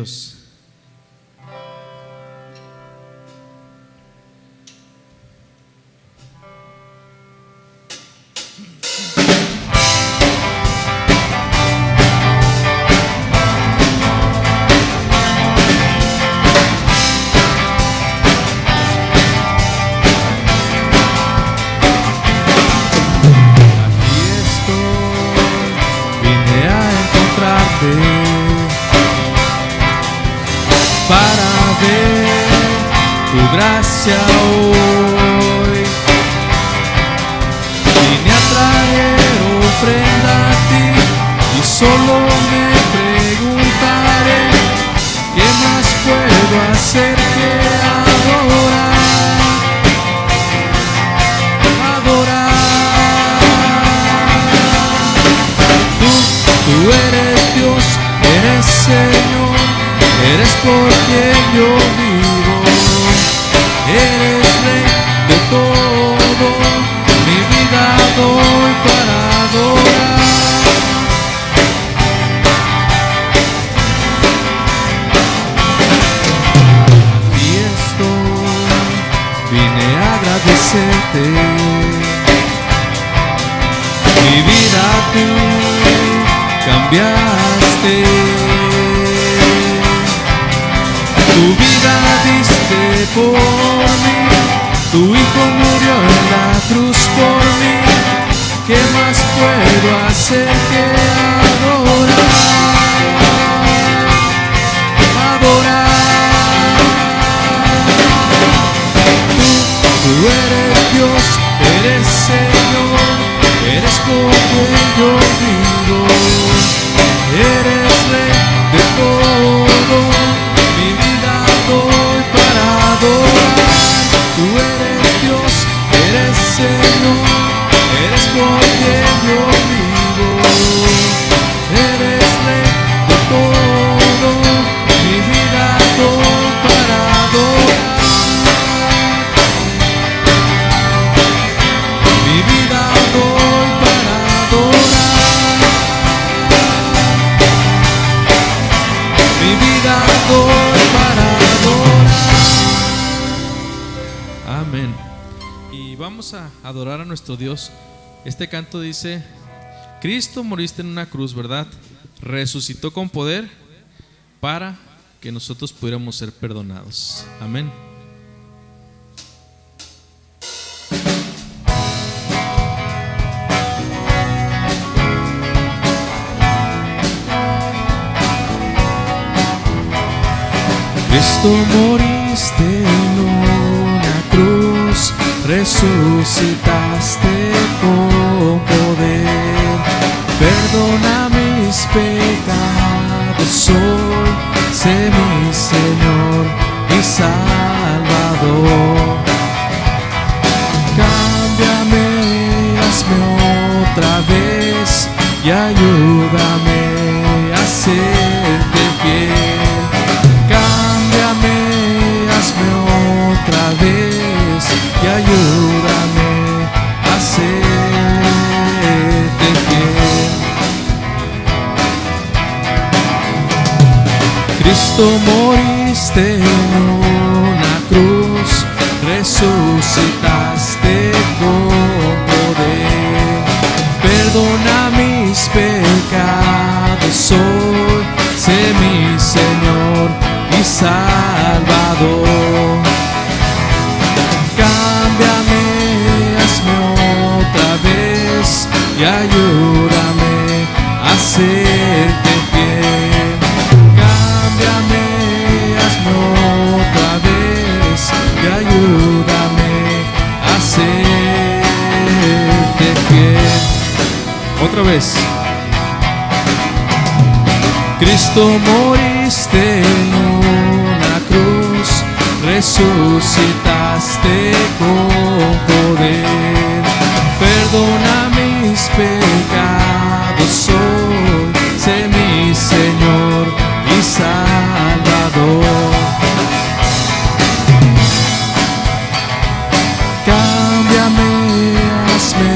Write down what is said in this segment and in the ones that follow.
Dios. Para ver tu gracia hoy, vine a traer ofrenda a ti y solo me preguntaré qué más puedo hacer que adorar, tú eres Dios, eres Señor. Eres por quien yo vivo, eres Rey de todo, mi vida doy para adorar. Y estoy, vine a agradecerte, mi vida tú cambiaste. Tu vida diste por mí, tu Hijo murió en la cruz por mí. ¿Qué más puedo hacer que adorar? Tú eres Dios, eres Señor, eres por quien yo vivo, eres Rey de todo. Doy para adorar, tú eres Dios, eres Señor, eres por quien yo vivo, eres Rey de todo, mi vida doy para adorar, mi vida doy para adorar, mi vida doy para Amén. Y vamos a adorar a nuestro Dios. Este canto dice: Cristo moriste en una cruz, ¿verdad? Resucitó con poder para que nosotros pudiéramos ser perdonados. Amén. Cristo moriste en una cruz, resucitaste con poder, perdona mis pecados hoy, sé mi Señor y Salvador. Cámbiame, hazme otra vez y ayúdame a serte fiel. Cámbiame, hazme otra vez y ayúdame a serte fiel. Cristo moriste en una cruz, resucitaste con poder, perdona mis pecados hoy, sé mi Señor y Salvador. Cámbiame, hazme otra vez y ayúdame a serte fiel. Cámbiame, hazme otra vez y ayúdame a serte fiel. Otra vez. Cristo moriste en una cruz, resucitaste con poder, perdona mis pecados hoy, sé mi Señor y Salvador. Cámbiame, hazme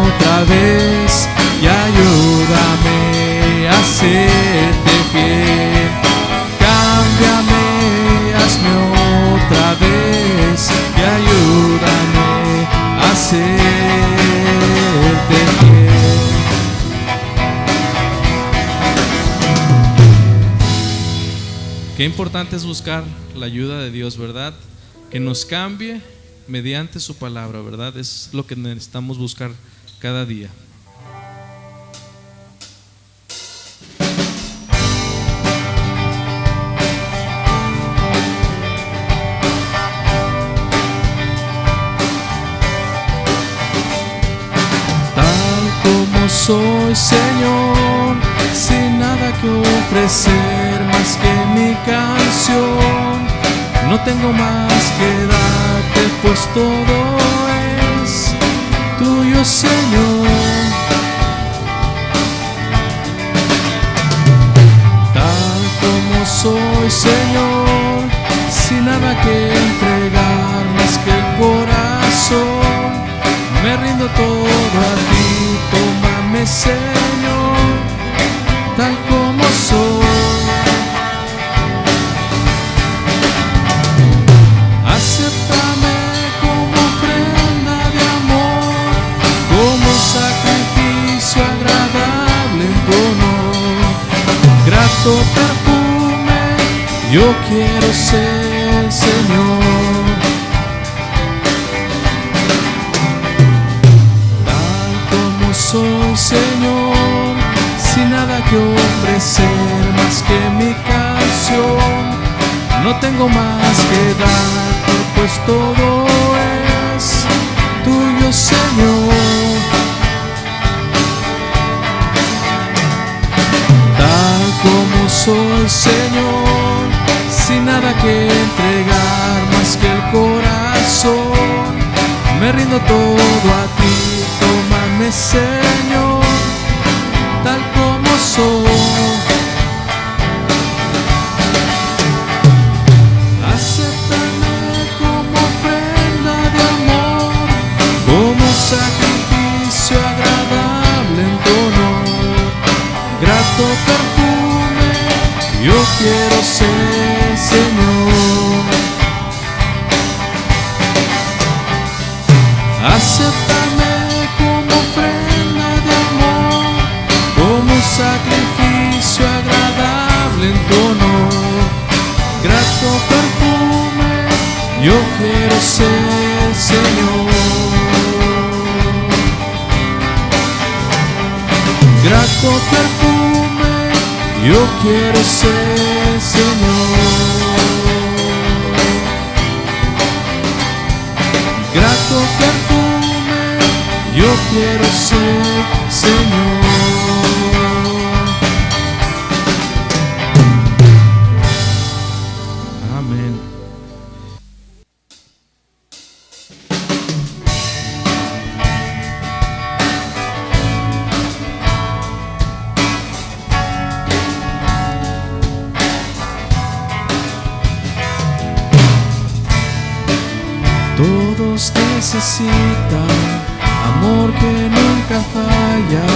otra vez y ayúdame a serte fiel. fiel. Qué importante es buscar la ayuda de Dios, ¿verdad? Que nos cambie mediante su palabra, ¿verdad? Es lo que necesitamos buscar cada día. Soy, Señor, sin nada que ofrecer más que mi canción. No tengo más que darte, pues todo es tuyo, Señor. Tal como soy, Señor, sin nada que entregar más que el corazón, me rindo todo a ti. Tómame, Señor, tal como soy. Acéptame como ofrenda de amor, como sacrificio agradable en tu honor. Grato perfume, yo quiero ser, Señor. Soy, Señor, sin nada que ofrecer más que mi canción. No tengo más que darte, pues todo es tuyo, Señor. Tal como soy, Señor, sin nada que entregar más que el corazón, me rindo todo a ti. Tómame, Señor, tal como soy. Acéptame como ofrenda de amor, como sacrificio agradable en tu honor. Grato perfume, yo quiero ser, Señor. Acéptame como ofrenda de amor, como sacrificio agradable en tu honor. Grato perfume, yo quiero ser, Señor. Grato perfume, yo quiero ser, Señor. Grato perfume, yo quiero ser, Señor. Amén. Todos necesitan amor que nunca falla,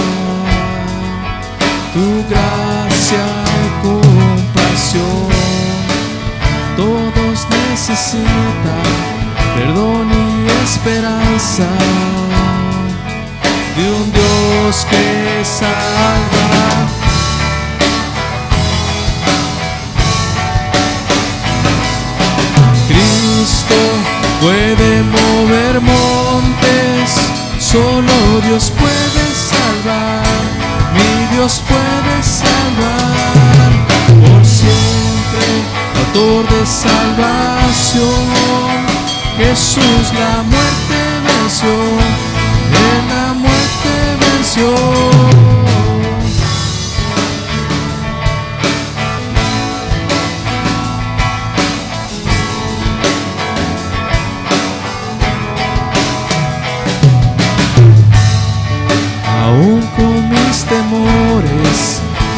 tu gracia y compasión. Todos necesitan perdón y esperanza de un Dios que salva. Cristo puede mover montes, solo Dios puede salvar, mi Dios puede salvar. Por siempre, autor de salvación, Jesús la muerte venció, en la muerte venció. Aún con mis temores,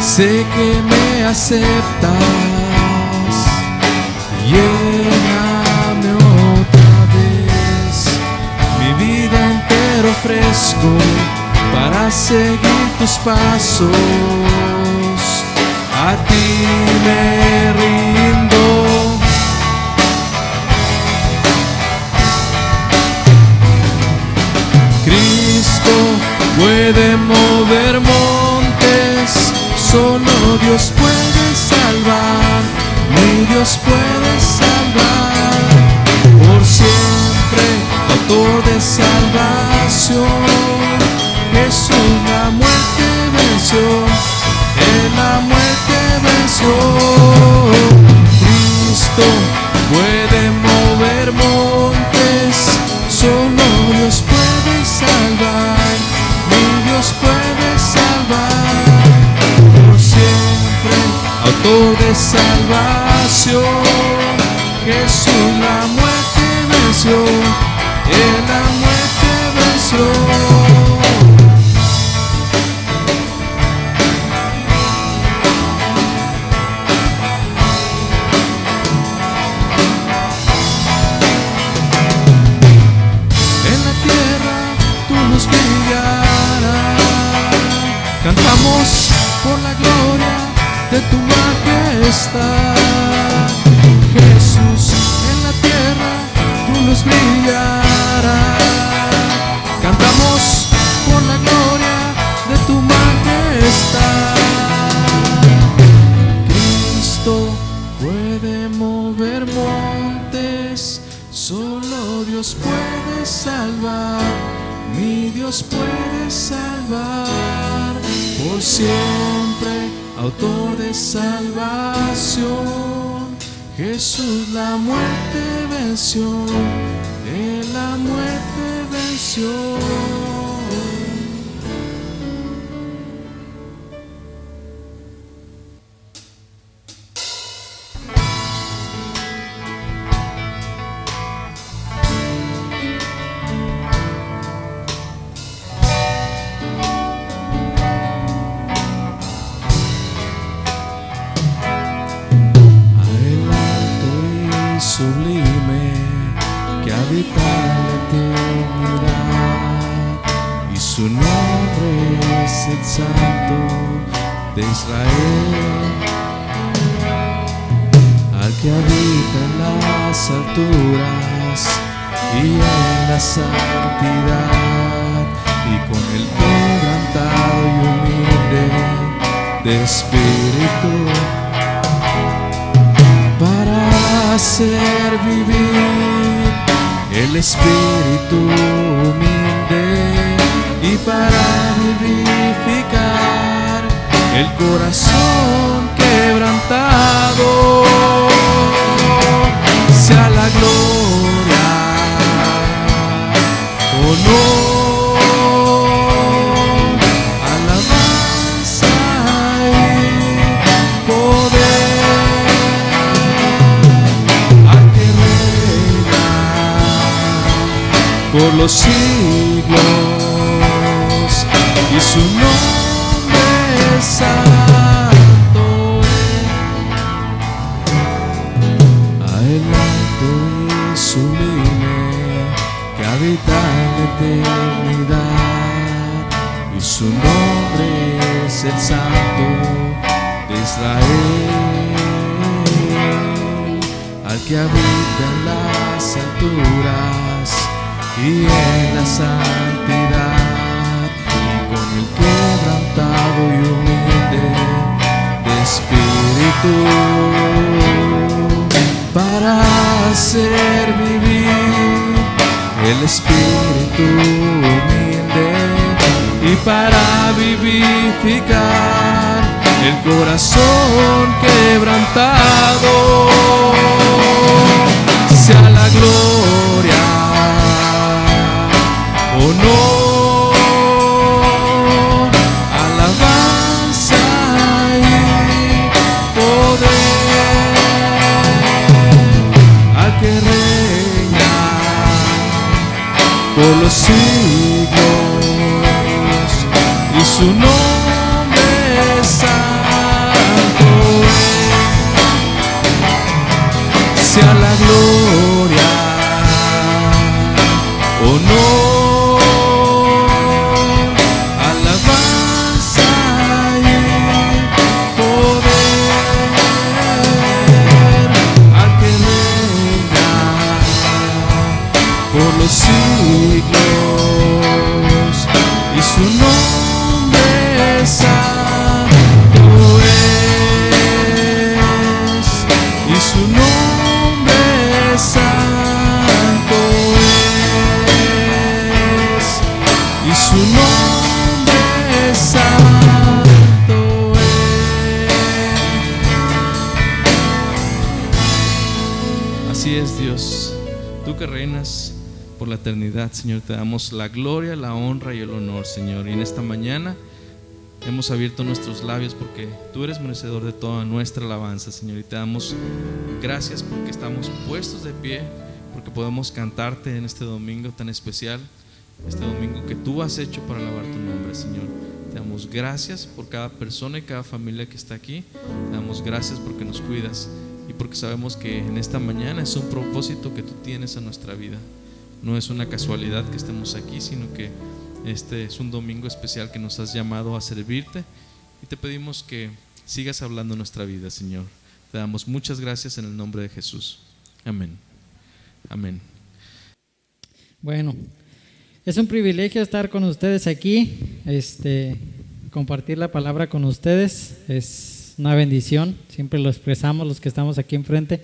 sé que me aceptas. Lléname otra vez, mi vida entera ofrezco para seguir tus pasos. A ti me rindo. puede mover montes, solo Dios puede salvar, mi Dios puede salvar. Por siempre, autor de salvación, Jesús la muerte venció, Él la muerte venció. Cristo puede mover montes, solo Dios puede salvar, mi Dios puede salvar. Por siempre, autor de salvación, Jesús la muerte venció, Él la muerte venció. Cantamos por la gloria de tu majestad, Jesús. En la tierra tu luz brillará. Cantamos por la gloria de tu majestad. Cristo puede mover montes, solo Dios puede salvar, mi Dios puede salvar. Por siempre, autor de salvación, Jesús la muerte venció, Él la muerte venció. Sublime que habita la eternidad, y su nombre es el Santo de Israel, al que habita en las alturas y en la santidad, y con el quebrantado y humilde de espíritu, para hacer vivir el espíritu humilde y para vivificar el corazón quebrantado. Sea la gloria, honor, alabanza y poder por los siglos, y su nombre es santo. A él alto y sublime que habita en la eternidad, y su nombre es el Santo de Israel, al que habita en las alturas y en la santidad, y con el quebrantado y humilde de espíritu, para hacer vivir el espíritu humilde y para vivificar el corazón quebrantado. Sea la gloria, honor, alabanza y poder al que reina por los siglos, y su nombre es santo. Sea la gloria, honor, alabanza y poder al que reina por los siglos, y su nombre su nombre santo es. Así es, Dios, tú que reinas por la eternidad, Señor, te damos la gloria, la honra y el honor, Señor. Y en esta mañana hemos abierto nuestros labios porque tú eres merecedor de toda nuestra alabanza, Señor. Y te damos gracias porque estamos puestos de pie, porque podemos cantarte en este domingo tan especial, este domingo que tú has hecho para alabar tu nombre, Señor. Te damos gracias por cada persona y cada familia que está aquí. Te damos gracias porque nos cuidas y porque sabemos que en esta mañana es un propósito que tú tienes en nuestra vida. No es una casualidad que estemos aquí, sino que este es un domingo especial que nos has llamado a servirte, y te pedimos que sigas hablando en nuestra vida, Señor. Te damos muchas gracias en el nombre de Jesús. Amén. Amén. Bueno, es un privilegio estar con ustedes aquí, compartir la palabra con ustedes. Es una bendición, siempre lo expresamos los que estamos aquí enfrente.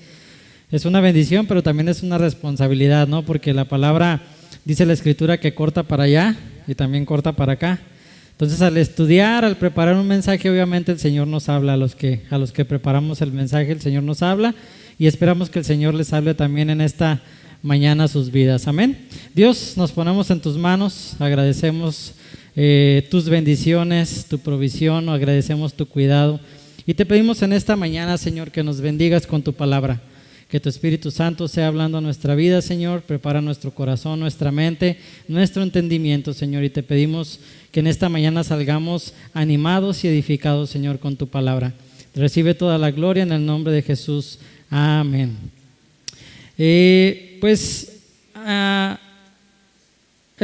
Es una bendición, pero también es una responsabilidad, ¿no? Porque la palabra, dice la Escritura, que corta para allá y también corta para acá. Entonces, al estudiar, al preparar un mensaje, obviamente el Señor nos habla. A los que preparamos el mensaje, el Señor nos habla, y esperamos que el Señor les hable también en esta mañana a sus vidas. Amén. Dios, nos ponemos en tus manos, agradecemos tus bendiciones, tu provisión, agradecemos tu cuidado, y te pedimos en esta mañana, Señor, que nos bendigas con tu palabra. Que tu Espíritu Santo sea hablando a nuestra vida, Señor. Prepara nuestro corazón, nuestra mente, nuestro entendimiento, Señor. Y te pedimos que en esta mañana salgamos animados y edificados, Señor, con tu palabra. Recibe toda la gloria en el nombre de Jesús. Amén. El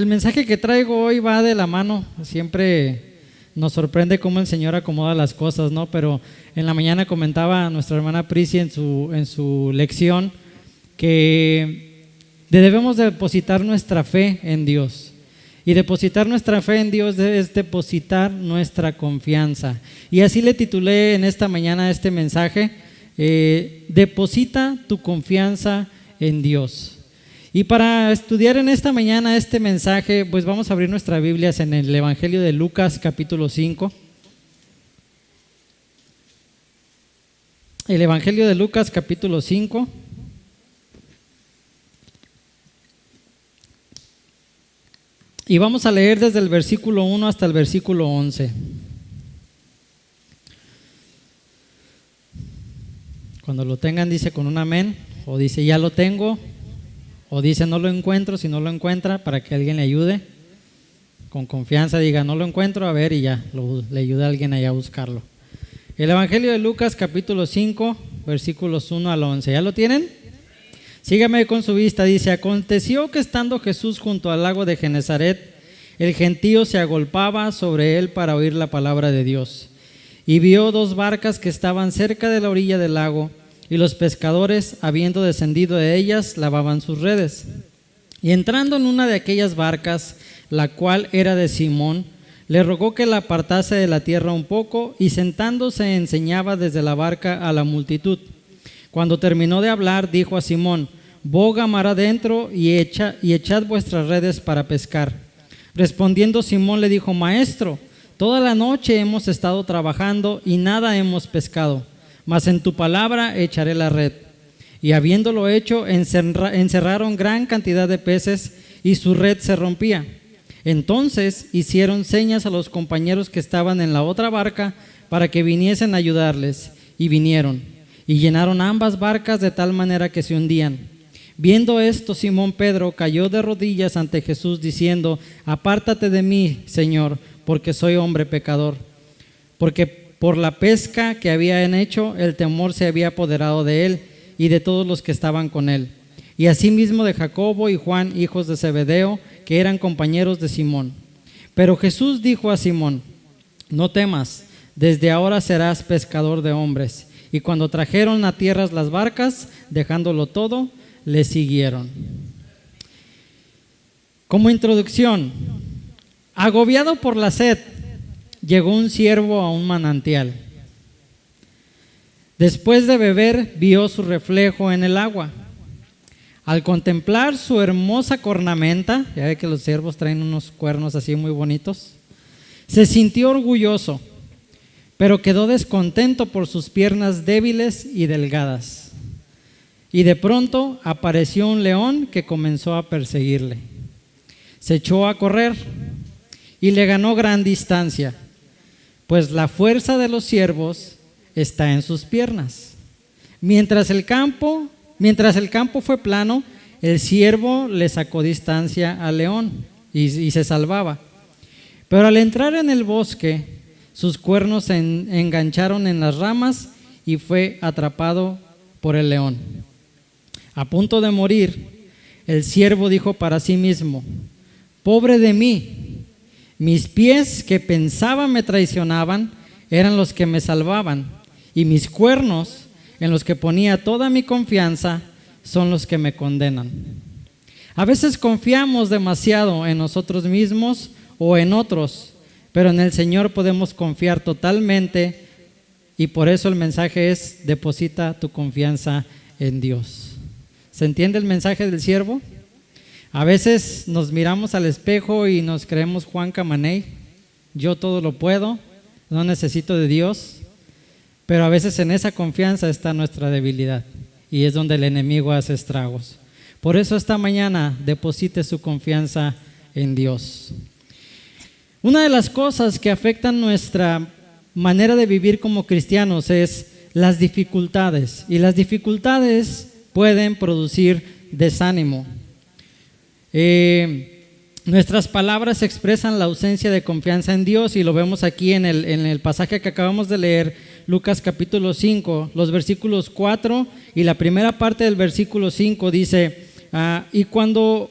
mensaje que traigo hoy va de la mano. Siempre nos sorprende cómo el Señor acomoda las cosas, ¿no? Pero en la mañana comentaba nuestra hermana Prisi en su lección que debemos depositar nuestra fe en Dios. Y depositar nuestra fe en Dios es depositar nuestra confianza. Y así le titulé en esta mañana este mensaje, deposita tu confianza en Dios. Y para estudiar en esta mañana este mensaje, pues vamos a abrir nuestras Biblias en el Evangelio de Lucas, capítulo 5. El Evangelio de Lucas, capítulo 5. Y vamos a leer desde el versículo 1 hasta el versículo 11. Cuando lo tengan, dice con un amén, o dice ya lo tengo, o dice no lo encuentro. Si no lo encuentra, para que alguien le ayude. Con confianza diga no lo encuentro, a ver, y ya le ayuda a alguien allá a buscarlo. El Evangelio de Lucas, capítulo 5, versículos 1 al 11. ¿Ya lo tienen? Sígame con su vista. Dice: aconteció que estando Jesús junto al lago de Genezaret, el gentío se agolpaba sobre él para oír la palabra de Dios. Y vio dos barcas que estaban cerca de la orilla del lago, y los pescadores, habiendo descendido de ellas, lavaban sus redes. Y entrando en una de aquellas barcas, la cual era de Simón, le rogó que la apartase de la tierra un poco, y sentándose enseñaba desde la barca a la multitud. Cuando terminó de hablar, dijo a Simón: boga mar adentro y echad vuestras redes para pescar. Respondiendo Simón le dijo: Maestro, toda la noche hemos estado trabajando y nada hemos pescado, mas en tu palabra echaré la red. Y habiéndolo hecho, encerraron gran cantidad de peces, y su red se rompía. Entonces hicieron señas a los compañeros que estaban en la otra barca para que viniesen a ayudarles, y vinieron, y llenaron ambas barcas de tal manera que se hundían. Viendo esto, Simón Pedro cayó de rodillas ante Jesús, diciendo: apártate de mí, Señor, porque soy hombre pecador. Porque por la pesca que habían hecho, el temor se había apoderado de él y de todos los que estaban con él. Y asimismo de Jacobo y Juan, hijos de Zebedeo, que eran compañeros de Simón. Pero Jesús dijo a Simón: no temas, desde ahora serás pescador de hombres. Y cuando trajeron a tierra las barcas, dejándolo todo, le siguieron. Como introducción, agobiado por la sed, llegó un siervo a un manantial. Después de beber, vio su reflejo en el agua. Al contemplar su hermosa cornamenta, ya ve que los ciervos traen unos cuernos así muy bonitos, se sintió orgulloso, pero quedó descontento por sus piernas débiles y delgadas. Y de pronto apareció un león que comenzó a perseguirle. Se echó a correr y le ganó gran distancia, pues la fuerza de los ciervos está en sus piernas. Mientras el campo fue plano, el ciervo le sacó distancia al león y se salvaba. Pero al entrar en el bosque, sus cuernos se engancharon en las ramas y fue atrapado por el león. A punto de morir, el ciervo dijo para sí mismo: pobre de mí, mis pies que pensaba me traicionaban eran los que me salvaban, y mis cuernos, en los que ponía toda mi confianza, son los que me condenan. A veces confiamos demasiado en nosotros mismos o en otros, pero en el Señor podemos confiar totalmente, y por eso el mensaje es: deposita tu confianza en Dios. ¿Se entiende el mensaje del siervo? A veces nos miramos al espejo y nos creemos Juan Camaney: yo todo lo puedo, no necesito de Dios. Pero a veces en esa confianza está nuestra debilidad, y es donde el enemigo hace estragos. Por eso esta mañana deposite su confianza en Dios. Una de las cosas que afectan nuestra manera de vivir como cristianos es las dificultades, y las dificultades pueden producir desánimo. Nuestras palabras expresan la ausencia de confianza en Dios, y lo vemos aquí en el pasaje que acabamos de leer, Lucas capítulo 5, los versículos 4 y la primera parte del versículo 5 dice: y cuando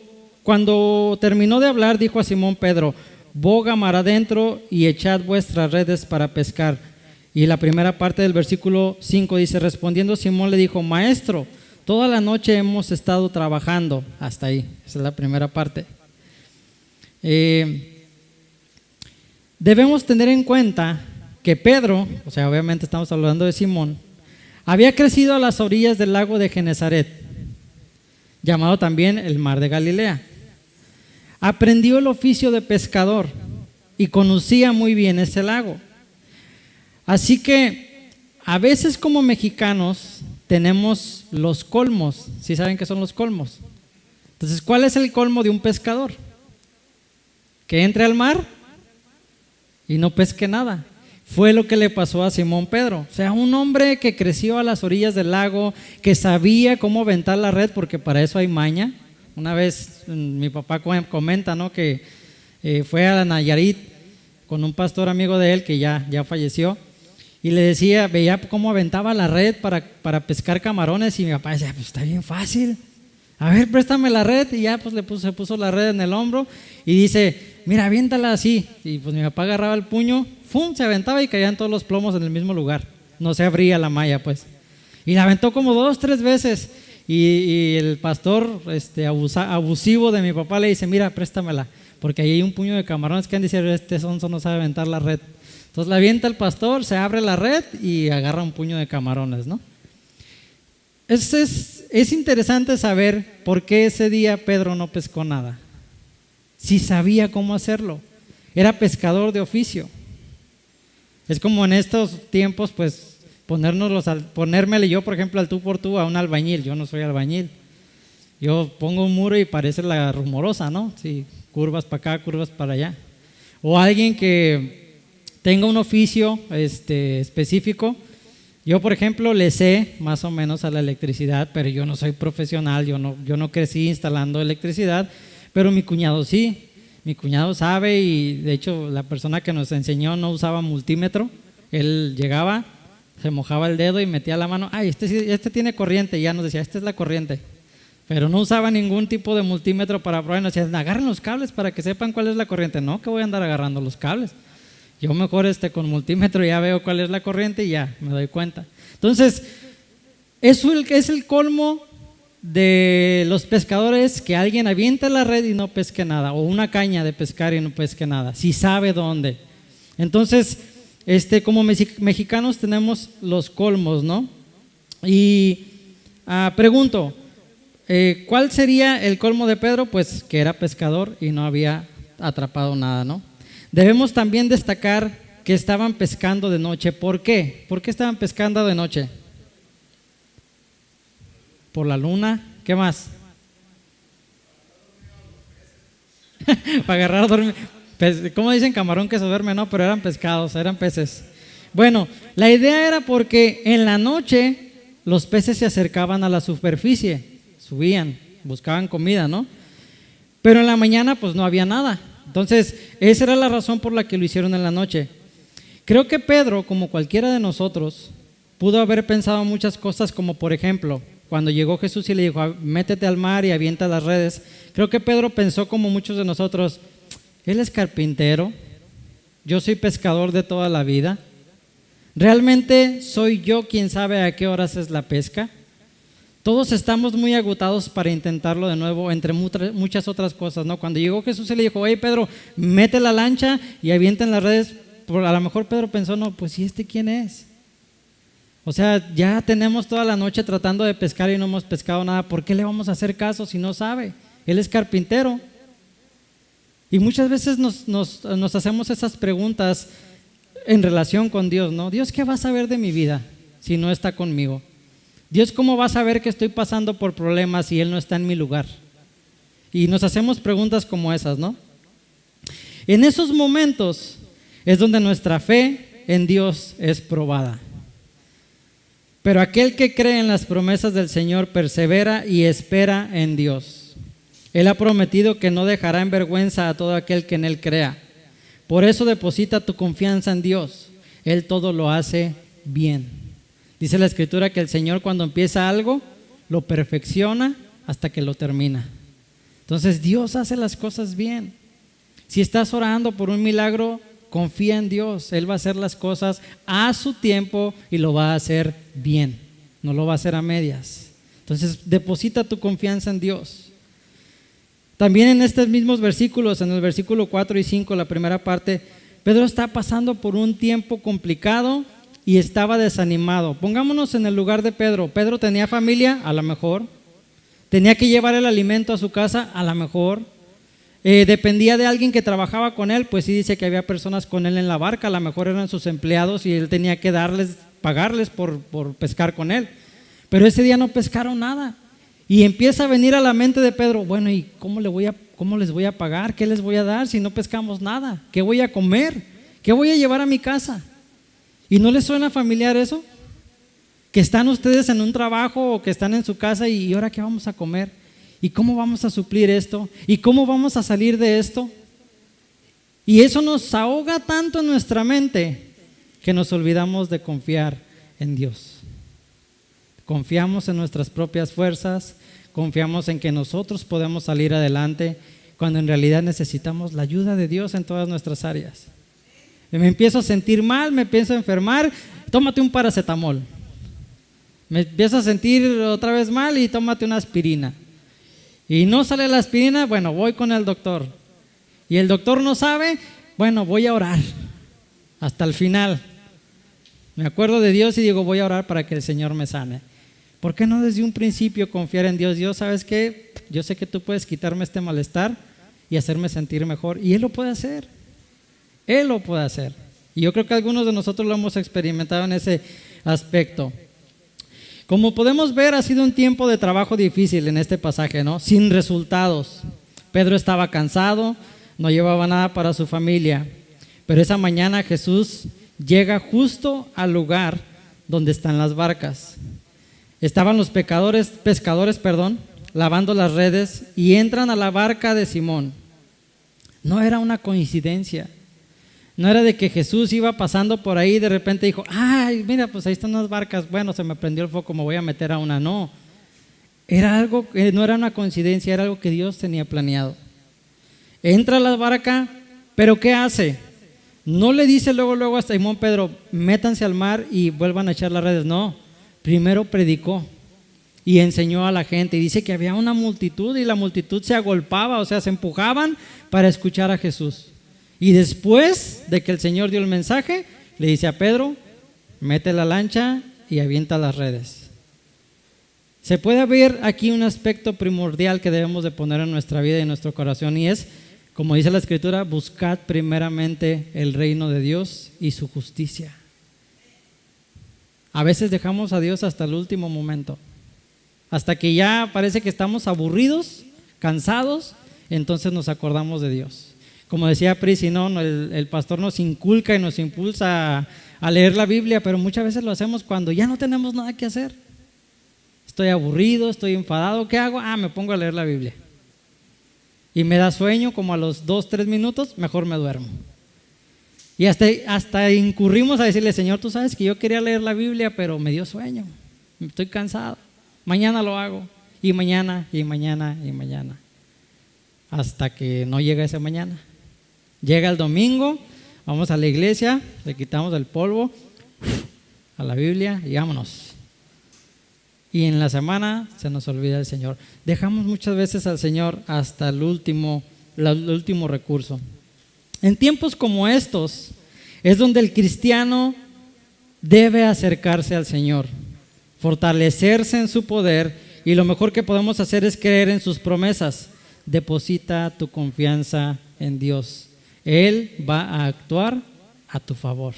terminó de hablar, dijo a Simón Pedro: boga mar adentro y echad vuestras redes para pescar. Y la primera parte del versículo 5 dice: respondiendo Simón le dijo: maestro, toda la noche hemos estado trabajando. Hasta ahí, esa es la primera parte. Debemos tener en cuenta que Pedro, o sea, obviamente estamos hablando de Simón, había crecido a las orillas del lago de Genesaret, llamado también el mar de Galilea. Aprendió el oficio de pescador y conocía muy bien ese lago. Así que a veces como mexicanos tenemos los colmos. ¿Sí saben qué son los colmos? Entonces, ¿cuál es el colmo de un pescador? Que entre al mar y no pesque nada. Fue lo que le pasó a Simón Pedro. O sea, un hombre que creció a las orillas del lago, que sabía cómo aventar la red, porque para eso hay maña. Una vez mi papá comenta, ¿no?, que fue a Nayarit con un pastor amigo de él que ya falleció, y le decía, veía cómo aventaba la red para pescar camarones, y mi papá decía: pues está bien fácil, a ver, préstame la red. Y ya pues se puso la red en el hombro y dice: mira, aviéntala así. Y pues mi papá agarraba el puño, ¡fum!, se aventaba y caían todos los plomos en el mismo lugar, no se abría la malla pues. Y la aventó como 2-3 veces, y el pastor abusivo de mi papá le dice: mira, préstamela, porque ahí hay un puño de camarones que han dicho: este sonso no sabe aventar la red. Entonces la avienta el pastor, se abre la red y agarra un puño de camarones, ¿no? Es interesante saber por qué ese día Pedro no pescó nada, si sabía cómo hacerlo. Era pescador de oficio. Es como en estos tiempos, pues ponérmele yo, por ejemplo, al tú por tú a un albañil. Yo no soy albañil. Yo pongo un muro y parece la rumorosa, ¿no? Sí, curvas para acá, curvas para allá. O alguien que tenga un oficio específico. Yo, por ejemplo, le sé más o menos a la electricidad, pero yo no soy profesional, yo no crecí instalando electricidad, pero mi cuñado sí. Mi cuñado sabe, y de hecho la persona que nos enseñó no usaba multímetro. Él llegaba, se mojaba el dedo y metía la mano: ay, este tiene corriente, y ya nos decía: esta es la corriente. Pero no usaba ningún tipo de multímetro para probar, y nos decía: agarren los cables para que sepan cuál es la corriente. No, que voy a andar agarrando los cables. Yo mejor con multímetro ya veo cuál es la corriente y ya me doy cuenta. Entonces, eso es el colmo de los pescadores, que alguien aviente la red y no pesque nada, o una caña de pescar y no pesque nada, si sabe dónde. Entonces, como mexicanos tenemos los colmos, ¿no? Y pregunto, ¿cuál sería el colmo de Pedro? Pues que era pescador y no había atrapado nada, ¿no? Debemos también destacar que estaban pescando de noche. ¿Por qué? ¿Por qué estaban pescando de noche? Por la luna. ¿Qué más? Para agarrar a dormir. ¿Cómo dicen? Camarón que se duerme, no, pero eran pescados, eran peces. Bueno, la idea era porque en la noche los peces se acercaban a la superficie, subían, buscaban comida, ¿no? Pero en la mañana pues no había nada. Entonces, esa era la razón por la que lo hicieron en la noche. Creo que Pedro, como cualquiera de nosotros, pudo haber pensado muchas cosas, como por ejemplo, cuando llegó Jesús y le dijo, métete al mar y avienta las redes. Creo que Pedro pensó como muchos de nosotros, él es carpintero, yo soy pescador de toda la vida. ¿Realmente soy yo quien sabe a qué horas es la pesca? Todos estamos muy agotados para intentarlo de nuevo, entre muchas otras cosas, ¿no? Cuando llegó Jesús y le dijo, hey Pedro, mete la lancha y avienten las redes. A lo mejor Pedro pensó, no, pues ¿y este quién es? O sea, ya tenemos toda la noche tratando de pescar y no hemos pescado nada. ¿Por qué le vamos a hacer caso si no sabe? Él es carpintero. Y muchas veces nos hacemos esas preguntas en relación con Dios, ¿no? Dios, ¿qué va a saber de mi vida si no está conmigo? Dios, ¿cómo va a saber que estoy pasando por problemas si Él no está en mi lugar? Y nos hacemos preguntas como esas, ¿no? En esos momentos es donde nuestra fe en Dios es probada. Pero aquel que cree en las promesas del Señor persevera y espera en Dios. Él ha prometido que no dejará en vergüenza a todo aquel que en Él crea. Por eso deposita tu confianza en Dios. Él todo lo hace bien. Dice la Escritura que el Señor cuando empieza algo, lo perfecciona hasta que lo termina. Entonces Dios hace las cosas bien. Si estás orando por un milagro, confía en Dios. Él va a hacer las cosas a su tiempo y lo va a hacer bien. No lo va a hacer a medias. Entonces deposita tu confianza en Dios. También en estos mismos versículos, en el versículo 4 y 5, la primera parte, Pedro está pasando por un tiempo complicado y estaba desanimado. Pongámonos en el lugar de Pedro. Pedro tenía familia, a lo mejor. Tenía que llevar el alimento a su casa, a lo mejor. Dependía de alguien que trabajaba con él, pues sí dice que había personas con él en la barca, a lo mejor eran sus empleados y él tenía que pagarles por pescar con él. Pero ese día no pescaron nada. Y empieza a venir a la mente de Pedro, bueno, ¿y cómo les voy a pagar? ¿Qué les voy a dar si no pescamos nada? ¿Qué voy a comer? ¿Qué voy a llevar a mi casa? ¿Y no les suena familiar eso? Que están ustedes en un trabajo o que están en su casa y ¿ahora qué vamos a comer? ¿Y cómo vamos a suplir esto? ¿Y cómo vamos a salir de esto? Y eso nos ahoga tanto en nuestra mente que nos olvidamos de confiar en Dios. Confiamos en nuestras propias fuerzas, confiamos en que nosotros podemos salir adelante cuando en realidad necesitamos la ayuda de Dios en todas nuestras áreas. Me empiezo a sentir mal, me empiezo a enfermar, tómate un paracetamol. Me empiezo a sentir otra vez mal y tómate una aspirina. Y no sale la aspirina, bueno, voy con el doctor. Y el doctor no sabe, bueno, voy a orar hasta el final. Me acuerdo de Dios y digo, voy a orar para que el Señor me sane. ¿Por qué no desde un principio confiar en Dios? Dios, ¿sabes qué? Yo sé que tú puedes quitarme este malestar y hacerme sentir mejor. Y Él lo puede hacer. Él lo puede hacer. Y yo creo que algunos de nosotros lo hemos experimentado en ese aspecto. Como podemos ver, ha sido un tiempo de trabajo difícil en este pasaje, ¿no? Sin resultados. Pedro estaba cansado, no llevaba nada para su familia. Pero esa mañana Jesús llega justo al lugar donde están las barcas. Estaban los pescadores, lavando las redes y entran a la barca de Simón. No era una coincidencia. No era de que Jesús iba pasando por ahí y de repente dijo, ay, mira, pues ahí están unas barcas, bueno, se me prendió el foco, me voy a meter a una. No, era algo, no era una coincidencia, era algo que Dios tenía planeado. Entra a la barca, pero ¿qué hace? No le dice luego a Simón Pedro, métanse al mar y vuelvan a echar las redes. No, primero predicó y enseñó a la gente. Y dice que había una multitud y la multitud se agolpaba, o sea, se empujaban para escuchar a Jesús. Y después de que el Señor dio el mensaje, le dice a Pedro, mete la lancha y avienta las redes. Se puede ver aquí un aspecto primordial que debemos de poner en nuestra vida y en nuestro corazón, y es, como dice la Escritura, buscad primeramente el reino de Dios y su justicia. A veces dejamos a Dios hasta el último momento, hasta que ya parece que estamos aburridos, cansados, entonces nos acordamos de Dios. Como decía Prisi, ¿no? El pastor nos inculca y nos impulsa a leer la Biblia, pero muchas veces lo hacemos cuando ya no tenemos nada que hacer. Estoy aburrido, estoy enfadado, ¿qué hago? Me pongo a leer la Biblia. Y me da sueño, como a los 2-3 minutos, mejor me duermo. Y hasta incurrimos a decirle: Señor, tú sabes que yo quería leer la Biblia, pero me dio sueño, estoy cansado, mañana lo hago, y mañana, y mañana, y mañana, hasta que no llega ese mañana. Llega el domingo, vamos a la iglesia, le quitamos el polvo a la Biblia y vámonos. Y en la semana se nos olvida el Señor. Dejamos muchas veces al Señor hasta el último recurso. En tiempos como estos es donde el cristiano debe acercarse al Señor, fortalecerse en su poder, y lo mejor que podemos hacer es creer en sus promesas. Deposita tu confianza en Dios. Él va a actuar a tu favor.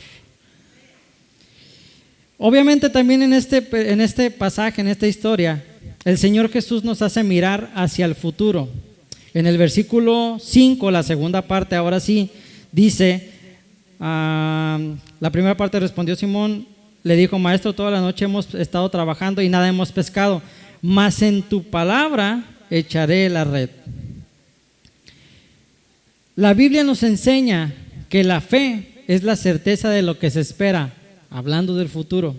Obviamente también en este pasaje, en esta historia, el Señor Jesús nos hace mirar hacia el futuro. En el versículo 5, la segunda parte, ahora sí, dice, la primera parte: respondió Simón, le dijo: Maestro, toda la noche hemos estado trabajando y nada hemos pescado, mas en tu palabra echaré la red. La Biblia nos enseña que la fe es la certeza de lo que se espera, hablando del futuro;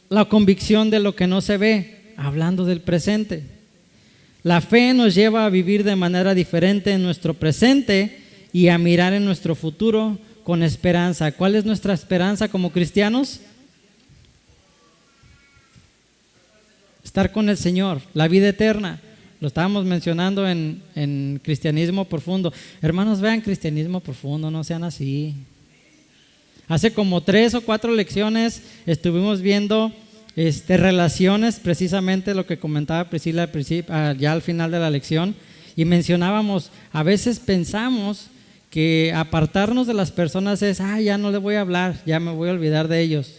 la convicción de lo que no se ve, hablando del presente. La fe nos lleva a vivir de manera diferente en nuestro presente y a mirar en nuestro futuro con esperanza. ¿Cuál es nuestra esperanza como cristianos? Estar con el Señor, la vida eterna. Lo estábamos mencionando en Cristianismo Profundo. Hermanos, vean Cristianismo Profundo, no sean así. Hace como 3 o 4 lecciones estuvimos viendo relaciones, precisamente lo que comentaba Priscila ya al final de la lección, y mencionábamos, a veces pensamos que apartarnos de las personas es: ya no le voy a hablar, ya me voy a olvidar de ellos.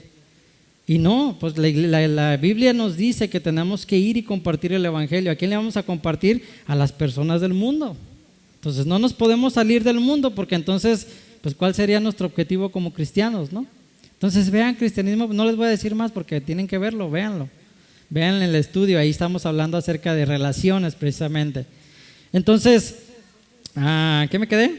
Y no, pues la Biblia nos dice que tenemos que ir y compartir el Evangelio. ¿A quién le vamos a compartir? A las personas del mundo. Entonces no nos podemos salir del mundo, porque entonces, pues ¿cuál sería nuestro objetivo como cristianos, no? Entonces vean Cristianismo, no les voy a decir más porque tienen que verlo, véanlo. Vean el estudio, ahí estamos hablando acerca de relaciones precisamente. Entonces, ¿qué me quedé?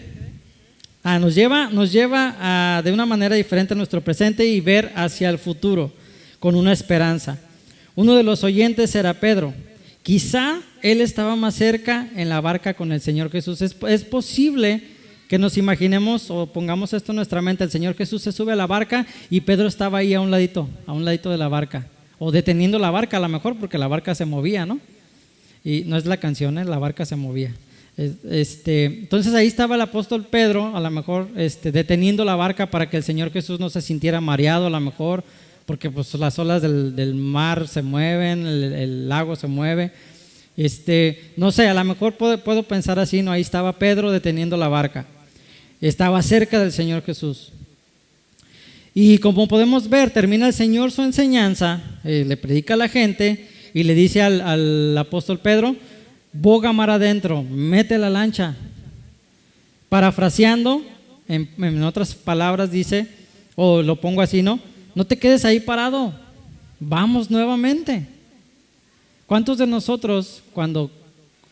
Nos lleva de una manera diferente a nuestro presente y ver hacia el futuro con una esperanza. Uno de los oyentes era Pedro. Quizá él estaba más cerca en la barca con el Señor Jesús. Es posible que nos imaginemos o pongamos esto en nuestra mente: el Señor Jesús se sube a la barca y Pedro estaba ahí a un ladito de la barca, o deteniendo la barca a lo mejor, porque la barca se movía, ¿no? Y no es la canción, la barca se movía. Entonces ahí estaba el apóstol Pedro, a lo mejor deteniendo la barca para que el Señor Jesús no se sintiera mareado, a lo mejor, porque pues las olas del mar se mueven, el lago se mueve. No sé, a lo mejor puedo pensar así, ¿no? Ahí estaba Pedro deteniendo la barca, estaba cerca del Señor Jesús. Y como podemos ver, termina el Señor su enseñanza, le predica a la gente y le dice al apóstol Pedro: boga mar adentro, mete la lancha. Parafraseando, en otras palabras dice, o lo pongo así, ¿no? No te quedes ahí parado, vamos nuevamente. ¿Cuántos de nosotros, cuando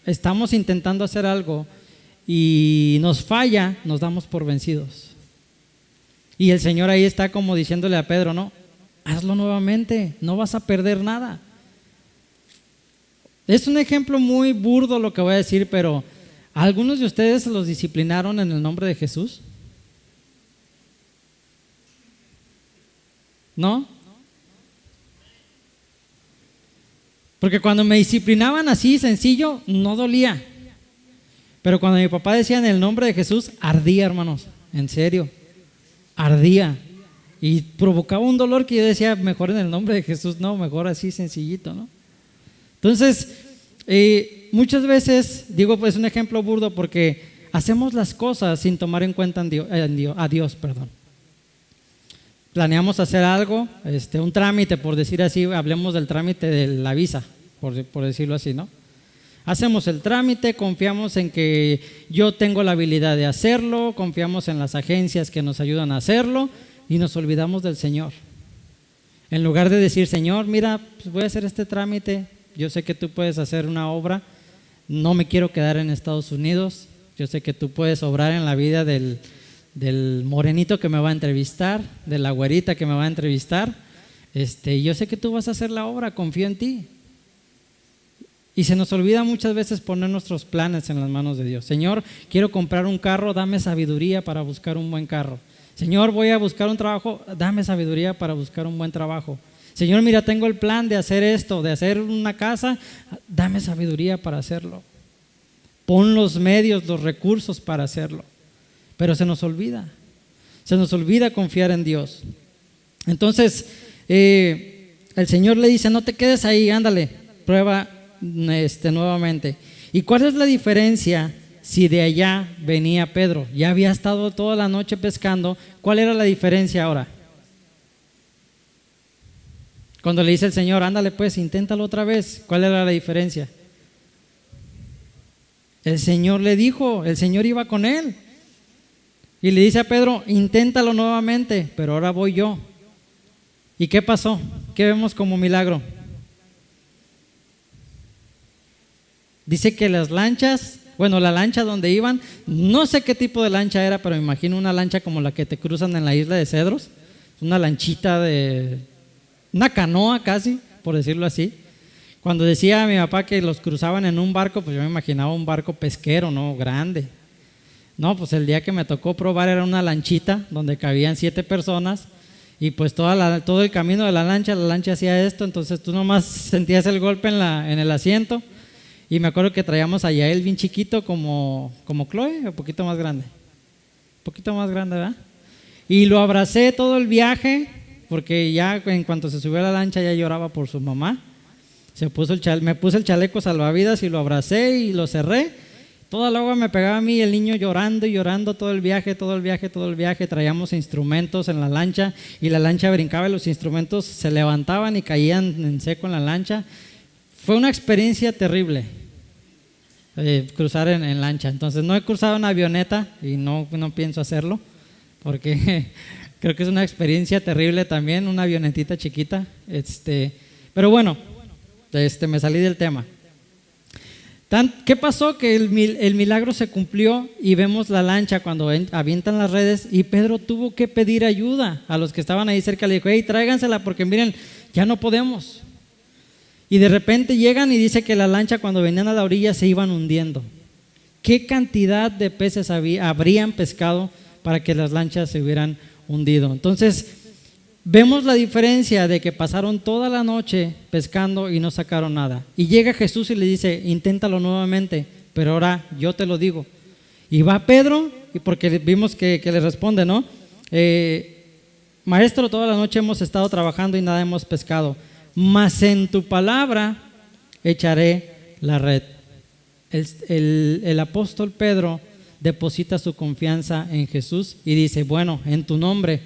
estamos intentando hacer algo y nos falla, nos damos por vencidos? Y el Señor ahí está como diciéndole a Pedro, ¿no? Hazlo nuevamente, no vas a perder nada. Es un ejemplo muy burdo lo que voy a decir, pero ¿algunos de ustedes los disciplinaron en el nombre de Jesús? ¿No? Porque cuando me disciplinaban así, sencillo, no dolía. Pero cuando mi papá decía en el nombre de Jesús, ardía, hermanos, en serio, ardía. Y provocaba un dolor que yo decía: mejor en el nombre de Jesús, no, mejor así sencillito, ¿no? Entonces, muchas veces, digo, pues un ejemplo burdo porque hacemos las cosas sin tomar en cuenta a Dios. Planeamos hacer algo, un trámite, por decir así, hablemos del trámite de la visa, por decirlo así, ¿no? Hacemos el trámite, confiamos en que yo tengo la habilidad de hacerlo, confiamos en las agencias que nos ayudan a hacerlo y nos olvidamos del Señor. En lugar de decir, Señor, mira, pues voy a hacer este trámite, yo sé que tú puedes hacer una obra, no me quiero quedar en Estados Unidos, yo sé que tú puedes obrar en la vida del morenito que me va a entrevistar, de la güerita que me va a entrevistar, yo sé que tú vas a hacer la obra, confío en ti. Y se nos olvida muchas veces poner nuestros planes en las manos de Dios. Señor, quiero comprar un carro, dame sabiduría para buscar un buen carro. Señor, voy a buscar un trabajo, dame sabiduría para buscar un buen trabajo. Señor, mira, tengo el plan de hacer esto, de hacer una casa, dame sabiduría para hacerlo. Pon los medios, los recursos para hacerlo. Pero se nos olvida confiar en Dios. Entonces, el Señor le dice, no te quedes ahí, ándale, prueba nuevamente. ¿Y cuál es la diferencia si de allá venía Pedro? Ya había estado toda la noche pescando. ¿Cuál era la diferencia ahora? Cuando le dice el Señor, ándale pues, inténtalo otra vez. ¿Cuál era la diferencia? El Señor le dijo, el Señor iba con él. Y le dice a Pedro, inténtalo nuevamente, pero ahora voy yo. ¿Y qué pasó? ¿Qué vemos como milagro? Dice que las lanchas, la lancha donde iban, no sé qué tipo de lancha era, pero me imagino una lancha como la que te cruzan en la isla de Cedros, una lanchita una canoa casi, por decirlo así. Cuando decía a mi papá que los cruzaban en un barco, pues yo me imaginaba un barco pesquero, ¿no? Grande. No, pues el día que me tocó probar era una lanchita donde cabían 7 personas y pues todo el camino de la lancha hacía esto, entonces tú nomás sentías el golpe en el asiento. Y me acuerdo que traíamos a Yael bien chiquito como Chloe, un poquito más grande. Un poquito más grande, ¿verdad? Y lo abracé todo el viaje, porque ya en cuanto se subió a la lancha ya lloraba por su mamá. Me puse el chaleco salvavidas y lo abracé y lo cerré. Toda el agua me pegaba a mí, el niño llorando y llorando todo el viaje. Traíamos instrumentos en la lancha y la lancha brincaba y los instrumentos se levantaban y caían en seco en la lancha. Fue una experiencia terrible. Cruzar en lancha. Entonces no he cruzado en avioneta y no pienso hacerlo porque creo que es una experiencia terrible también, una avionetita chiquita. Pero bueno, me salí del tema. ¿Qué pasó? Que el milagro se cumplió y vemos la lancha cuando avientan las redes y Pedro tuvo que pedir ayuda a los que estaban ahí cerca. Le dijo, hey, tráigansela porque miren, ya no podemos. Y de repente llegan y dice que la lancha cuando venían a la orilla se iban hundiendo. ¿Qué cantidad de peces habrían pescado para que las lanchas se hubieran hundido? Entonces, vemos la diferencia de que pasaron toda la noche pescando y no sacaron nada. Y llega Jesús y le dice, inténtalo nuevamente, pero ahora yo te lo digo. Y va Pedro, y porque vimos que le responde, ¿no? Maestro, toda la noche hemos estado trabajando y nada hemos pescado. Mas en tu palabra echaré la red. El apóstol Pedro deposita su confianza en Jesús y dice, bueno, en tu nombre,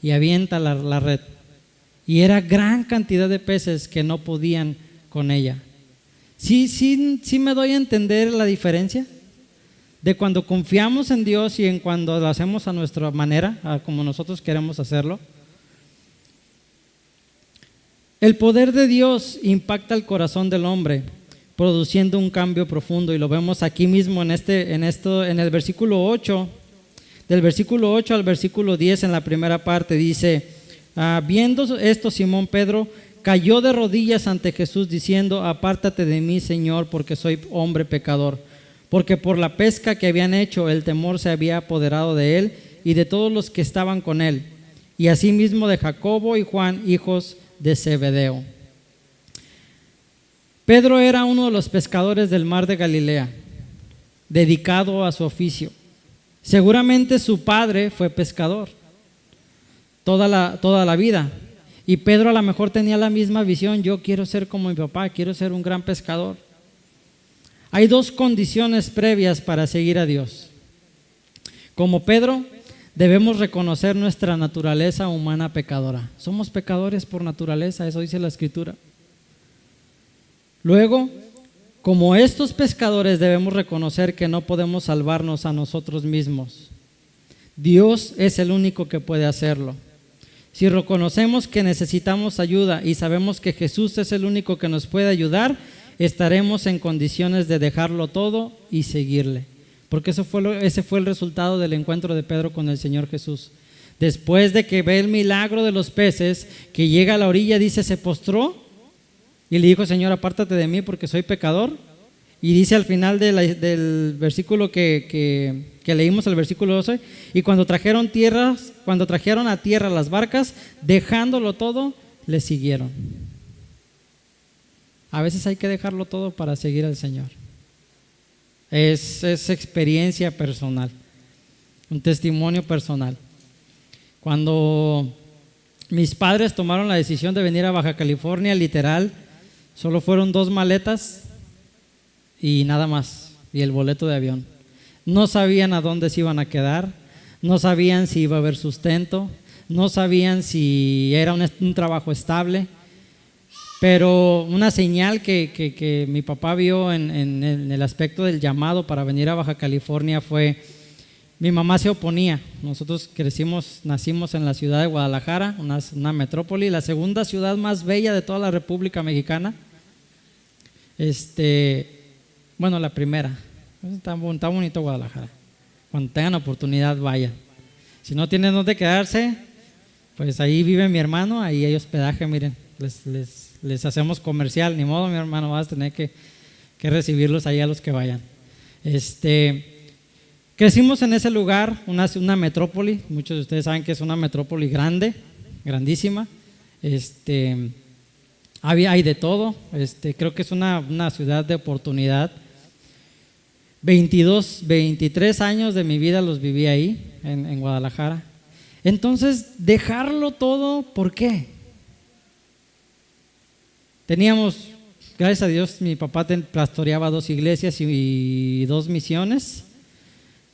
y avienta la red. Y era gran cantidad de peces que no podían con ella. ¿Sí me doy a entender la diferencia? De cuando confiamos en Dios y en cuando lo hacemos a nuestra manera, como nosotros queremos hacerlo. El poder de Dios impacta el corazón del hombre, produciendo un cambio profundo, y lo vemos aquí mismo en el versículo 8, del versículo 8 al versículo 10, en la primera parte dice, viendo esto, Simón Pedro cayó de rodillas ante Jesús diciendo, apártate de mí, Señor, porque soy hombre pecador, porque por la pesca que habían hecho, el temor se había apoderado de él y de todos los que estaban con él, y asimismo de Jacobo y Juan, hijos de Zebedeo. Pedro era uno de los pescadores del mar de Galilea, dedicado a su oficio. Seguramente su padre fue pescador toda la vida, Y Pedro a lo mejor tenía la misma visión: yo quiero ser como mi papá, quiero ser un gran pescador. Hay dos condiciones previas para seguir a Dios. Como Pedro, debemos reconocer nuestra naturaleza humana pecadora. Somos pecadores por naturaleza, eso dice la Escritura. Luego, como estos pescadores, debemos reconocer que no podemos salvarnos a nosotros mismos. Dios es el único que puede hacerlo. Si reconocemos que necesitamos ayuda y sabemos que Jesús es el único que nos puede ayudar, estaremos en condiciones de dejarlo todo y seguirle. Porque ese fue el resultado del encuentro de Pedro con el Señor Jesús. Después de que ve el milagro de los peces, que llega a la orilla, dice, se postró y le dijo: Señor, apártate de mí porque soy pecador. Y dice al final del versículo que leímos, el versículo 12, y cuando trajeron a tierra las barcas, dejándolo todo, le siguieron. A veces hay que dejarlo todo para seguir al Señor. Es experiencia personal, un testimonio personal. Cuando mis padres tomaron la decisión de venir a Baja California, literal, solo fueron 2 maletas y nada más, y el boleto de avión. No sabían a dónde se iban a quedar, no sabían si iba a haber sustento, no sabían si era un trabajo estable, pero una señal que mi papá vio en el aspecto del llamado para venir a Baja California fue: mi mamá se oponía. Nosotros nacimos en la ciudad de Guadalajara, una metrópoli, la segunda ciudad más bella de toda la República Mexicana. Bueno, la primera. Está bonito Guadalajara. Cuando tengan oportunidad, vayan. Si no tienen dónde quedarse, pues ahí vive mi hermano, ahí hay hospedaje, miren, les hacemos comercial, ni modo, mi hermano, vas a tener que recibirlos ahí a los que vayan. Crecimos en ese lugar, una metrópoli. Muchos de ustedes saben que es una metrópoli grande, grandísima. Hay de todo. Creo que es una ciudad de oportunidad. 23 años de mi vida los viví ahí, en Guadalajara. Entonces, dejarlo todo, ¿por qué? Teníamos, gracias a Dios, mi papá pastoreaba 2 iglesias y 2 misiones.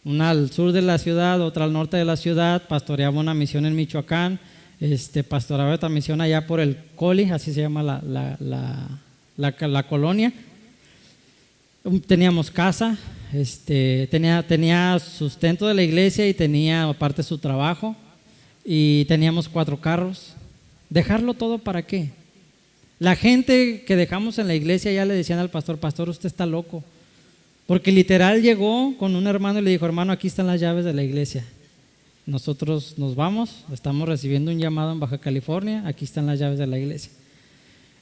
Una al sur de la ciudad, otra al norte de la ciudad. Pastoreaba una misión en Michoacán. Pastoreaba otra misión allá por el Coli, así se llama la colonia. Teníamos casa, tenía sustento de la iglesia y tenía aparte su trabajo, y teníamos 4 carros. ¿Dejarlo todo para qué? La gente que dejamos en la iglesia ya le decían al pastor: pastor, usted está loco. Porque literal llegó con un hermano y le dijo: hermano, aquí están las llaves de la iglesia. Nosotros nos vamos, estamos recibiendo un llamado en Baja California, aquí están las llaves de la iglesia.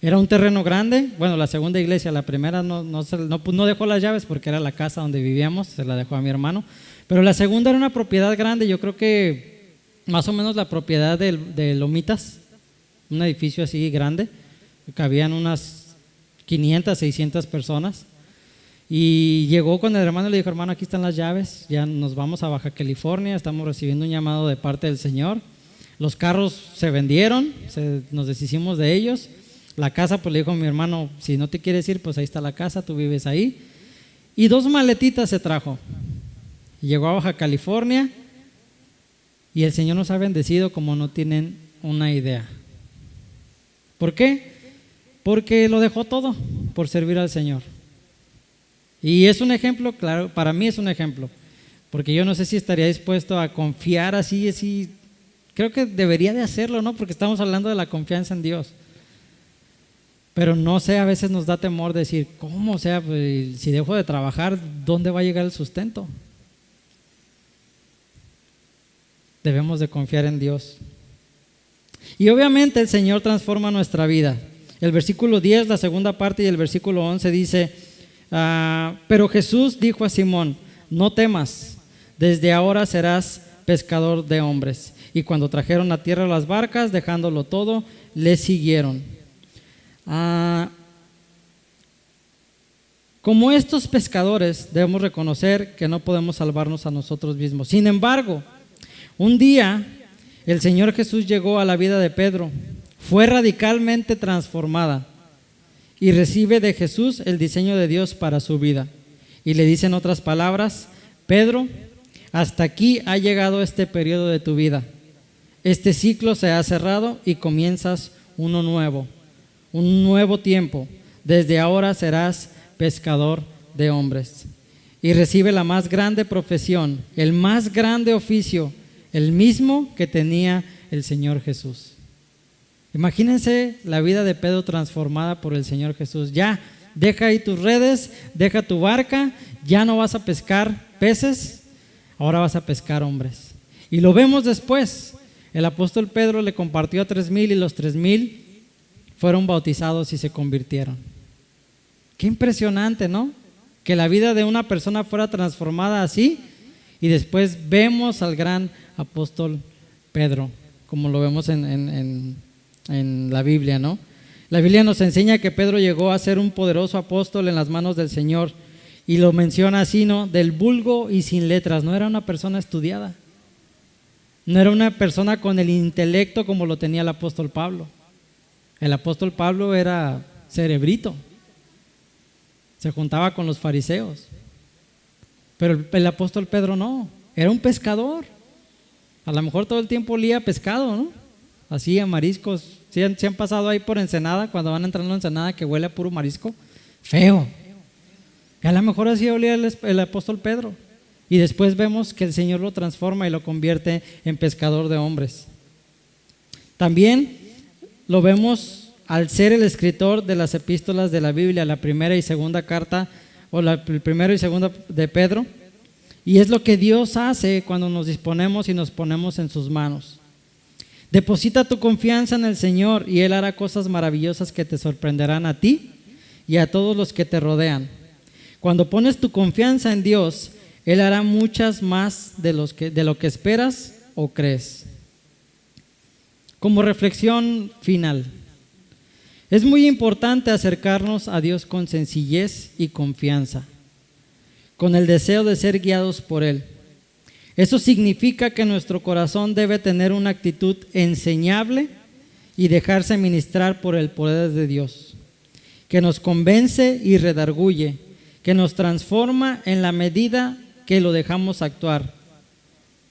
Era un terreno grande. Bueno, la segunda iglesia, la primera no dejó las llaves porque era la casa donde vivíamos, se la dejó a mi hermano. Pero la segunda era una propiedad grande, yo creo que más o menos la propiedad de Lomitas, un edificio así grande, cabían unas 500, 600 personas. Y llegó con el hermano y le dijo: hermano, aquí están las llaves, ya nos vamos a Baja California, estamos recibiendo un llamado de parte del Señor. Los carros se vendieron, nos deshicimos de ellos. La casa, pues le dijo a mi hermano: si no te quieres ir, pues ahí está la casa, tú vives ahí. Y 2 maletitas se trajo. Y llegó a Baja California y el Señor nos ha bendecido como no tienen una idea. ¿Por qué? Porque lo dejó todo por servir al Señor. Y es un ejemplo, claro, para mí es un ejemplo, porque yo no sé si estaría dispuesto a confiar así. Creo que debería de hacerlo, ¿no? Porque estamos hablando de la confianza en Dios. Pero no sé, a veces nos da temor decir: ¿cómo? O sea, pues, si dejo de trabajar, ¿dónde va a llegar el sustento? Debemos de confiar en Dios. Y obviamente el Señor transforma nuestra vida. El versículo 10, la segunda parte, y el versículo 11 dice: pero Jesús dijo a Simón: no temas, desde ahora serás pescador de hombres. Y cuando trajeron a tierra las barcas, dejándolo todo, le siguieron. Como estos pescadores, debemos reconocer que no podemos salvarnos a nosotros mismos. Sin embargo, un día el Señor Jesús llegó a la vida de Pedro. fue radicalmente transformada y recibe de Jesús el diseño de Dios para su vida. Y le dice en otras palabras: Pedro, hasta aquí ha llegado este periodo de tu vida. Este ciclo se ha cerrado y comienzas uno nuevo, un nuevo tiempo. Desde ahora serás pescador de hombres. Y recibe la más grande profesión, el más grande oficio, el mismo que tenía el Señor Jesús. Imagínense la vida de Pedro transformada por el Señor Jesús. Ya, deja ahí tus redes, deja tu barca, ya no vas a pescar peces, ahora vas a pescar hombres. Y lo vemos después. El apóstol Pedro le compartió a 3,000 y los 3,000 fueron bautizados y se convirtieron. Qué impresionante, ¿no? Que la vida de una persona fuera transformada así, y después vemos al gran apóstol Pedro, como lo vemos en la Biblia, ¿no? La Biblia nos enseña que Pedro llegó a ser un poderoso apóstol en las manos del Señor, y lo menciona así, ¿no? Del vulgo y sin letras. No era una persona estudiada, no era una persona con el intelecto como lo tenía el apóstol Pablo. El apóstol Pablo era cerebrito, se juntaba con los fariseos, pero el apóstol Pedro no, era un pescador. A lo mejor todo el tiempo olía a pescado, ¿no? Así a mariscos. ¿Sí han pasado ahí por Ensenada, cuando van entrando a Ensenada, que huele a puro marisco? Feo. Y a lo mejor así olía el apóstol Pedro. Y después vemos que el Señor lo transforma y lo convierte en pescador de hombres. También lo vemos al ser el escritor de las epístolas de la Biblia, la primera y segunda carta, o el primero y segundo de Pedro. Y es lo que Dios hace cuando nos disponemos y nos ponemos en sus manos. Deposita tu confianza en el Señor y Él hará cosas maravillosas que te sorprenderán a ti y a todos los que te rodean. Cuando pones tu confianza en Dios, Él hará muchas más de lo que esperas o crees. Como reflexión final, es muy importante acercarnos a Dios con sencillez y confianza, con el deseo de ser guiados por Él. Eso significa que nuestro corazón debe tener una actitud enseñable y dejarse ministrar por el poder de Dios, que nos convence y redarguye, que nos transforma en la medida que lo dejamos actuar.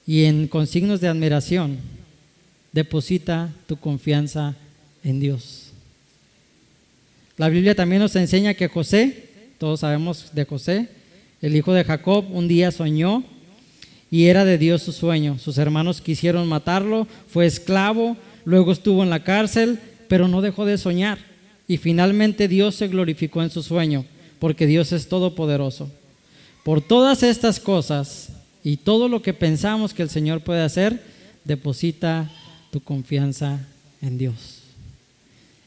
Y con signos de admiración, deposita tu confianza en Dios. La Biblia también nos enseña que José, todos sabemos de José, el hijo de Jacob, un día soñó y era de Dios su sueño. Sus hermanos quisieron matarlo, fue esclavo, luego estuvo en la cárcel, pero no dejó de soñar. Y finalmente Dios se glorificó en su sueño, porque Dios es todopoderoso. Por todas estas cosas y todo lo que pensamos que el Señor puede hacer, deposita tu confianza en Dios.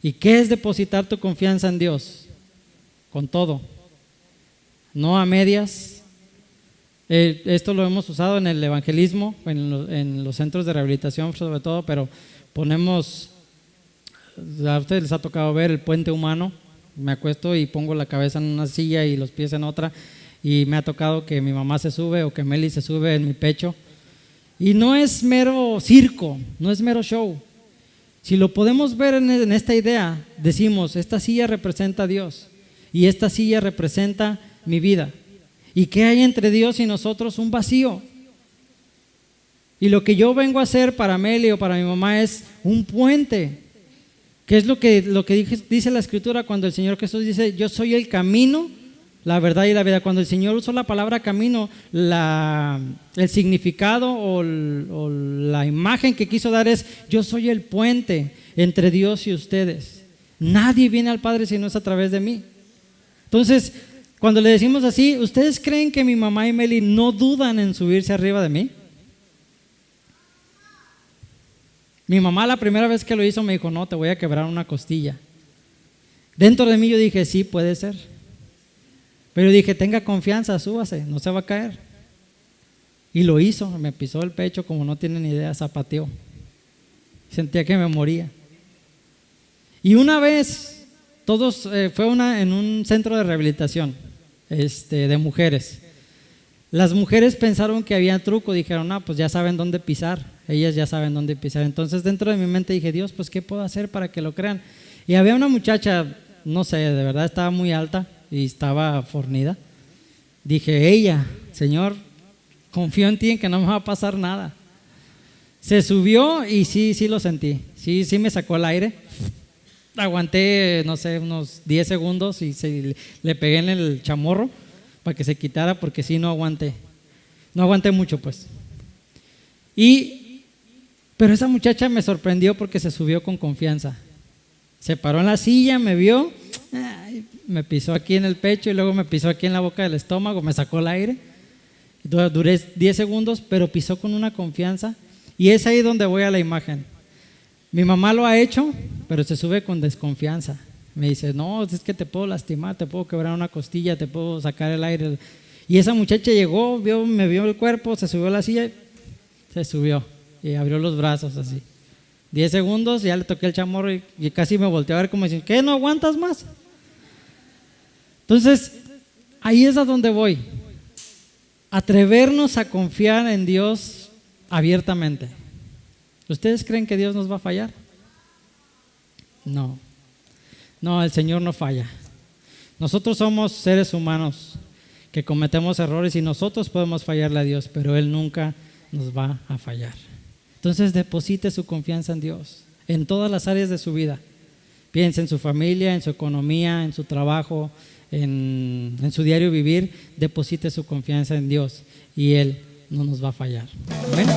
¿Y qué es depositar tu confianza en Dios? Con todo, no a medias. Esto lo hemos usado en el evangelismo, en los centros de rehabilitación sobre todo, pero ponemos, a ustedes les ha tocado ver el puente humano. Me acuesto y pongo la cabeza en una silla y los pies en otra, y me ha tocado que mi mamá se sube o que Meli se sube en mi pecho, y no es mero circo, no es mero show. Si lo podemos ver en esta idea, decimos: esta silla representa a Dios y esta silla representa mi vida. ¿Y qué hay entre Dios y nosotros? Un vacío. Y lo que yo vengo a hacer para Meli o para mi mamá es un puente. ¿Qué es lo que dice la Escritura cuando el Señor Jesús dice: yo soy el camino, la verdad y la vida? Cuando el Señor usó la palabra camino, el significado o la imagen que quiso dar es: yo soy el puente entre Dios y ustedes. Nadie viene al Padre si no es a través de mí. Entonces, cuando le decimos así, ¿ustedes creen que mi mamá y Meli no dudan en subirse arriba de mí? Mi mamá la primera vez que lo hizo me dijo: no, te voy a quebrar una costilla. Dentro de mí yo dije: sí, puede ser. Pero dije: tenga confianza, súbase, no se va a caer. Y lo hizo, me pisó el pecho como no tienen idea, zapateó. Sentía que me moría. Y una vez, fue en un centro de rehabilitación de mujeres. Las mujeres pensaron que había truco, dijeron: no, pues ya saben dónde pisar. ellas ya saben dónde pisar. Entonces dentro de mi mente dije, Dios, pues ¿qué puedo hacer para que lo crean? Y había una muchacha, no sé, de verdad estaba muy alta y estaba fornida. Dije, ella, Señor, confío en ti en que no me va a pasar nada. Se subió y sí lo sentí, sí me sacó el aire. Aguanté, no sé, unos 10 segundos y le pegué en el chamorro para que se quitara, porque sí, no aguanté mucho pues. Pero esa muchacha me sorprendió porque se subió con confianza. Se paró en la silla, me vio, me pisó aquí en el pecho y luego me pisó aquí en la boca del estómago, me sacó el aire. Duré 10 segundos, pero pisó con una confianza. Y es ahí donde voy a la imagen. Mi mamá lo ha hecho, pero se sube con desconfianza. Me dice, no, es que te puedo lastimar, te puedo quebrar una costilla, te puedo sacar el aire. Y esa muchacha llegó, me vio el cuerpo, se subió a la silla, se subió y abrió los brazos así. 10 segundos, ya le toqué el chamorro y casi me volteó a ver como diciendo, ¿qué? ¿No aguantas más? Entonces, ahí es a donde voy. Atrevernos a confiar en Dios abiertamente. ¿Ustedes creen que Dios nos va a fallar? No, el Señor no falla. Nosotros somos seres humanos que cometemos errores y nosotros podemos fallarle a Dios, pero Él nunca nos va a fallar. Entonces deposite su confianza en Dios, en todas las áreas de su vida. Piense en su familia, en su economía, en su trabajo, en su diario vivir. Deposite su confianza en Dios y Él no nos va a fallar. Amén.